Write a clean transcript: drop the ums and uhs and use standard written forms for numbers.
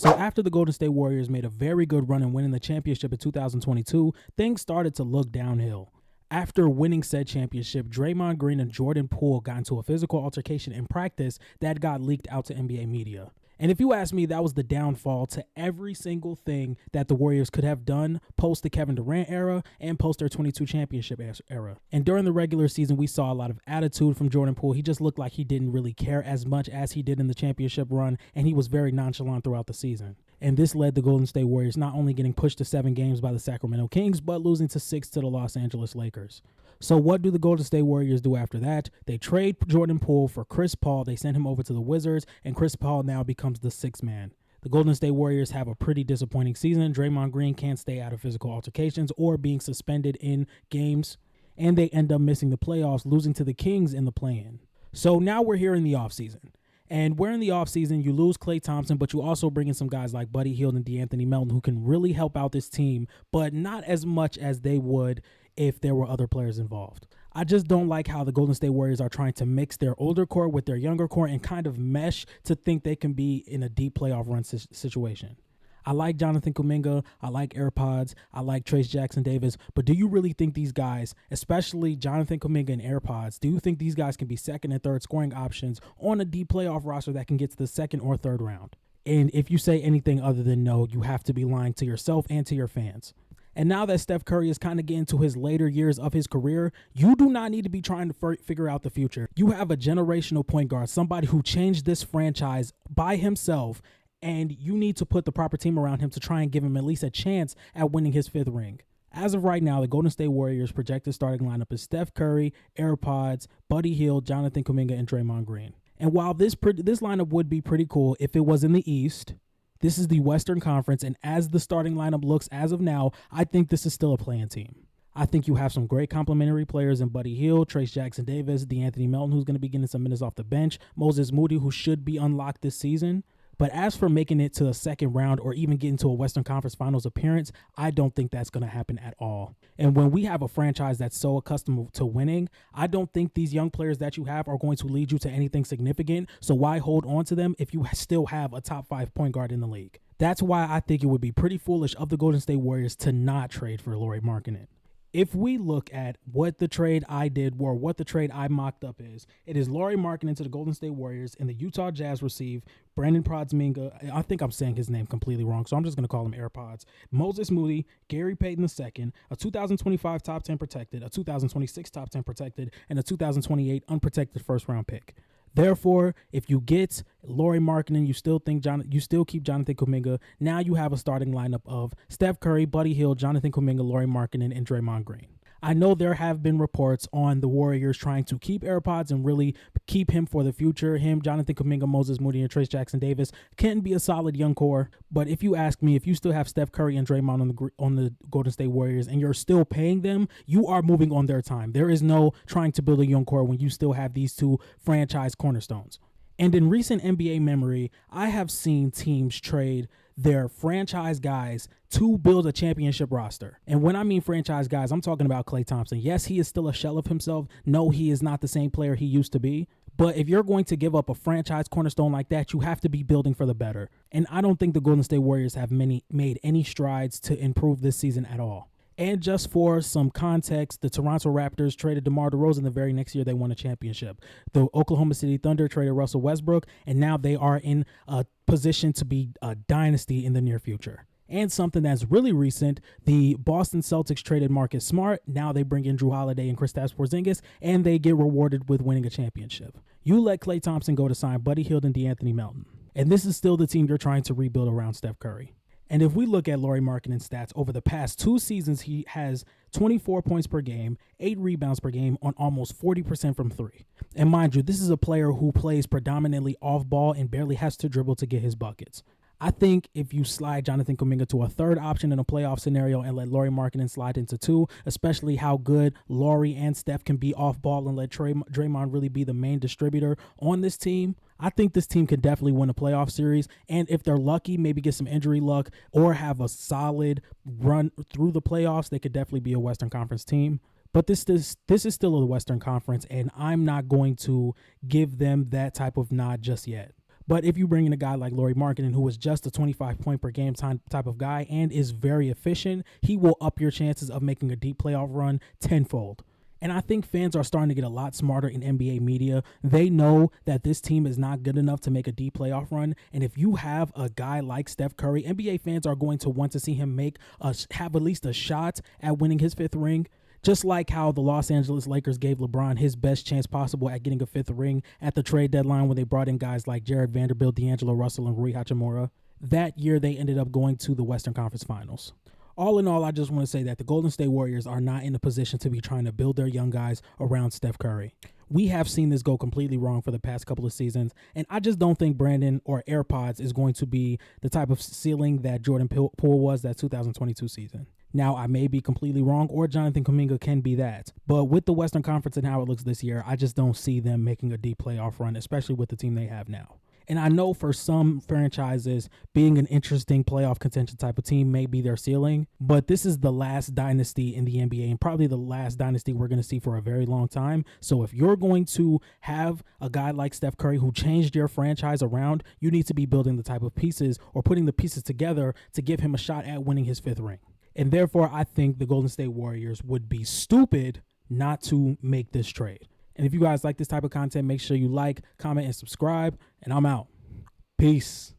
So after the Golden State Warriors made a very good run in winning the championship in 2022, things started to look downhill. After winning said championship, Draymond Green and Jordan Poole got into a physical altercation in practice that got leaked out to NBA media. And if you ask me, that was the downfall to every single thing that the Warriors could have done post the Kevin Durant era and post their 22 championship era. And during the regular season, we saw a lot of attitude from Jordan Poole. He just looked like he didn't really care as much as he did in the championship run, and he was very nonchalant throughout the season. And this led the Golden State Warriors not only getting pushed to 7 games by the Sacramento Kings, but losing to 6 to the Los Angeles Lakers. So what do the Golden State Warriors do after that? They trade Jordan Poole for Chris Paul. They send him over to the Wizards, and Chris Paul now becomes the 6th man. The Golden State Warriors have a pretty disappointing season. Draymond Green can't stay out of physical altercations or being suspended in games, and they end up missing the playoffs, losing to the Kings in the play-in. So now we're here in the offseason. And we're in the offseason, you lose Klay Thompson, but you also bring in some guys like Buddy Hield and DeAnthony Melton who can really help out this team, but not as much as they would if there were other players involved. I just don't like how the Golden State Warriors are trying to mix their older core with their younger core and kind of mesh to think they can be in a deep playoff run situation. I like Jonathan Kuminga, I like AirPods, I like Trayce Jackson-Davis, but do you really think these guys, especially Jonathan Kuminga and AirPods, do you think these guys can be second and third scoring options on a deep playoff roster that can get to the second or third round? And if you say anything other than no, you have to be lying to yourself and to your fans. And now that Steph Curry is kind of getting to his later years of his career, you do not need to be trying to figure out the future. You have a generational point guard, somebody who changed this franchise by himself, and you need to put the proper team around him to try and give him at least a chance at winning his 5th ring. As of right now, the Golden State Warriors' projected starting lineup is Steph Curry, AirPods, Buddy Hield, Jonathan Kuminga, and Draymond Green. And while this lineup would be pretty cool if it was in the East, this is the Western Conference, and as the starting lineup looks as of now, I think this is still a play-in team. I think you have some great complementary players in Buddy Hield, Trayce Jackson-Davis, DeAnthony Melton, who's going to be getting some minutes off the bench, Moses Moody, who should be unlocked this season. But as for making it to the second round or even getting to a Western Conference Finals appearance, I don't think that's going to happen at all. And when we have a franchise that's so accustomed to winning, I don't think these young players that you have are going to lead you to anything significant. So why hold on to them if you still have a top 5 point guard in the league? That's why I think it would be pretty foolish of the Golden State Warriors to not trade for Lauri Markkanen. If we look at what the trade I did or what the trade I mocked up is, it is Lauri Markkanen to the Golden State Warriors, and the Utah Jazz receive Brandon Podzminga. I think I'm saying his name completely wrong, so I'm just going to call him AirPods. Moses Moody, Gary Payton II, a 2025 top 10 protected, a 2026 top 10 protected, and a 2028 unprotected first-round pick. Therefore, if you get Lauri Markkanen, you still keep Jonathan Kuminga. Now you have a starting lineup of Steph Curry, Buddy Hield, Jonathan Kuminga, Lauri Markkanen, and Draymond Green. I know there have been reports on the Warriors trying to keep AirPods and really keep him for the future. Him, Jonathan Kuminga, Moses Moody, and Trayce Jackson-Davis can be a solid young core. But if you ask me, if you still have Steph Curry and Draymond on the Golden State Warriors and you're still paying them, you are moving on their time. There is no trying to build a young core when you still have these two franchise cornerstones. And in recent NBA memory, I have seen teams trade their franchise guys to build a championship roster. And when I mean franchise guys, I'm talking about Klay Thompson. Yes, he is still a shell of himself. No, he is not the same player he used to be. But if you're going to give up a franchise cornerstone like that, you have to be building for the better. And I don't think the Golden State Warriors have made any strides to improve this season at all. And just for some context, the Toronto Raptors traded DeMar DeRozan the very next year they won a championship. The Oklahoma City Thunder traded Russell Westbrook, and now they are in a position to be a dynasty in the near future. And something that's really recent, the Boston Celtics traded Marcus Smart. Now they bring in Drew Holiday and Kristaps Porzingis, and they get rewarded with winning a championship. You let Klay Thompson go to sign Buddy Hield and DeAnthony Melton. And this is still the team you're trying to rebuild around Steph Curry. And if we look at Lauri Markkanen's stats, over the past 2 seasons, he has 24 points per game, 8 rebounds per game on almost 40% from 3. And mind you, this is a player who plays predominantly off ball and barely has to dribble to get his buckets. I think if you slide Jonathan Kuminga to a third option in a playoff scenario and let Lauri Markkanen slide into 2, especially how good Lauri and Steph can be off ball and let Draymond really be the main distributor on this team, I think this team could definitely win a playoff series. And if they're lucky, maybe get some injury luck or have a solid run through the playoffs, they could definitely be a Western Conference team. But this is still a Western Conference, and I'm not going to give them that type of nod just yet. But if you bring in a guy like Lauri Markkanen, who is just a 25 point per game type of guy and is very efficient, he will up your chances of making a deep playoff run tenfold. And I think fans are starting to get a lot smarter in NBA media. They know that this team is not good enough to make a deep playoff run. And if you have a guy like Steph Curry, NBA fans are going to want to see him have at least a shot at winning his 5th ring. Just like how the Los Angeles Lakers gave LeBron his best chance possible at getting a 5th ring at the trade deadline when they brought in guys like Jared Vanderbilt, D'Angelo Russell, and Rui Hachimura. That year, they ended up going to the Western Conference Finals. All in all, I just want to say that the Golden State Warriors are not in a position to be trying to build their young guys around Steph Curry. We have seen this go completely wrong for the past couple of seasons, and I just don't think Brandon or AirPods is going to be the type of ceiling that Jordan Poole was that 2022 season. Now, I may be completely wrong, or Jonathan Kuminga can be that. But with the Western Conference and how it looks this year, I just don't see them making a deep playoff run, especially with the team they have now. And I know for some franchises, being an interesting playoff contention type of team may be their ceiling, but this is the last dynasty in the NBA and probably the last dynasty we're going to see for a very long time. So if you're going to have a guy like Steph Curry who changed your franchise around, you need to be building the type of pieces or putting the pieces together to give him a shot at winning his 5th ring. And therefore, I think the Golden State Warriors would be stupid not to make this trade. And if you guys like this type of content, make sure you like, comment, and subscribe. And I'm out. Peace.